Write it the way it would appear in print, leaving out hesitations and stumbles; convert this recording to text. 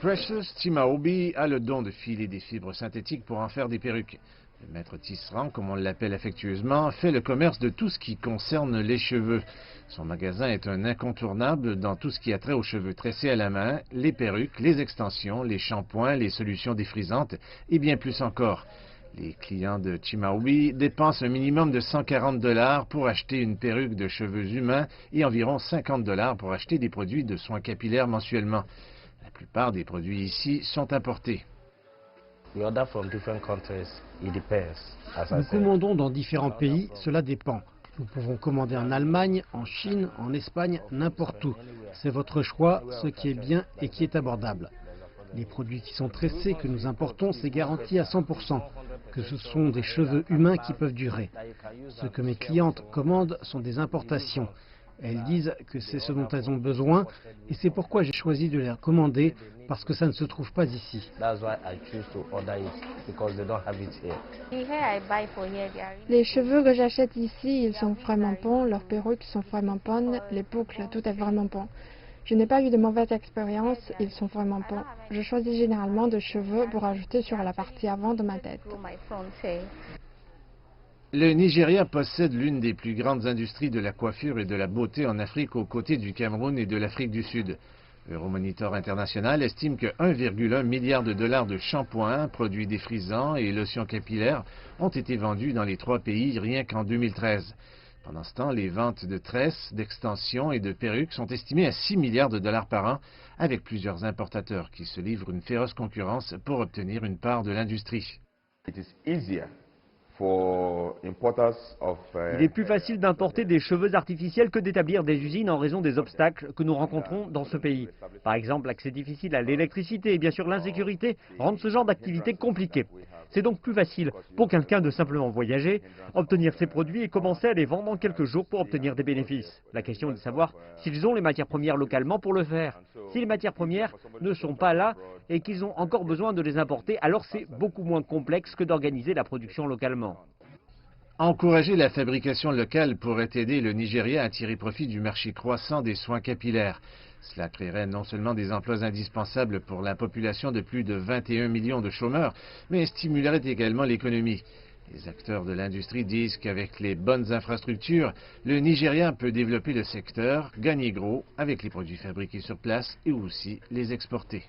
Precious Chimaobi a le don de filer des fibres synthétiques pour en faire des perruques. Le maître tisserand, comme on l'appelle affectueusement, fait le commerce de tout ce qui concerne les cheveux. Son magasin est un incontournable dans tout ce qui a trait aux cheveux tressés à la main, les perruques, les extensions, les shampoings, les solutions défrisantes et bien plus encore. Les clients de Chimaobi dépensent un minimum de 140 $ pour acheter une perruque de cheveux humains et environ 50 $ pour acheter des produits de soins capillaires mensuellement. La plupart des produits ici sont importés. Nous commandons dans différents pays, cela dépend. Nous pouvons commander en Allemagne, en Chine, en Espagne, n'importe où. C'est votre choix, ce qui est bien et qui est abordable. Les produits qui sont tressés que nous importons, c'est garanti à 100%, que ce sont des cheveux humains qui peuvent durer. Ce que mes clientes commandent sont des importations. Elles disent que c'est ce dont elles ont besoin et c'est pourquoi j'ai choisi de les commander parce que ça ne se trouve pas ici. Les cheveux que j'achète ici, ils sont vraiment bons, leurs perruques sont vraiment bonnes, les boucles, tout est vraiment bon. Je n'ai pas eu de mauvaise expérience, ils sont vraiment bons. Je choisis généralement des cheveux pour ajouter sur la partie avant de ma tête. Le Nigeria possède l'une des plus grandes industries de la coiffure et de la beauté en Afrique aux côtés du Cameroun et de l'Afrique du Sud. Euromonitor International estime que 1,1 milliard de dollars de shampoings, produits défrisants et lotions capillaires ont été vendus dans les trois pays rien qu'en 2013. Pendant ce temps, les ventes de tresses, d'extensions et de perruques sont estimées à 6 milliards de dollars par an, avec plusieurs importateurs qui se livrent une féroce concurrence pour obtenir une part de l'industrie. Il est plus facile d'importer des cheveux artificiels que d'établir des usines en raison des obstacles que nous rencontrons dans ce pays. Par exemple, l'accès difficile à l'électricité et bien sûr l'insécurité rendent ce genre d'activité compliqué. C'est donc plus facile pour quelqu'un de simplement voyager, obtenir ses produits et commencer à les vendre en quelques jours pour obtenir des bénéfices. La question est de savoir s'ils ont les matières premières localement pour le faire. Si les matières premières ne sont pas là et qu'ils ont encore besoin de les importer, alors c'est beaucoup moins complexe que d'organiser la production localement. Encourager la fabrication locale pourrait aider le Nigeria à tirer profit du marché croissant des soins capillaires. Cela créerait non seulement des emplois indispensables pour la population de plus de 21 millions de chômeurs, mais stimulerait également l'économie. Les acteurs de l'industrie disent qu'avec les bonnes infrastructures, le Nigeria peut développer le secteur, gagner gros avec les produits fabriqués sur place et aussi les exporter.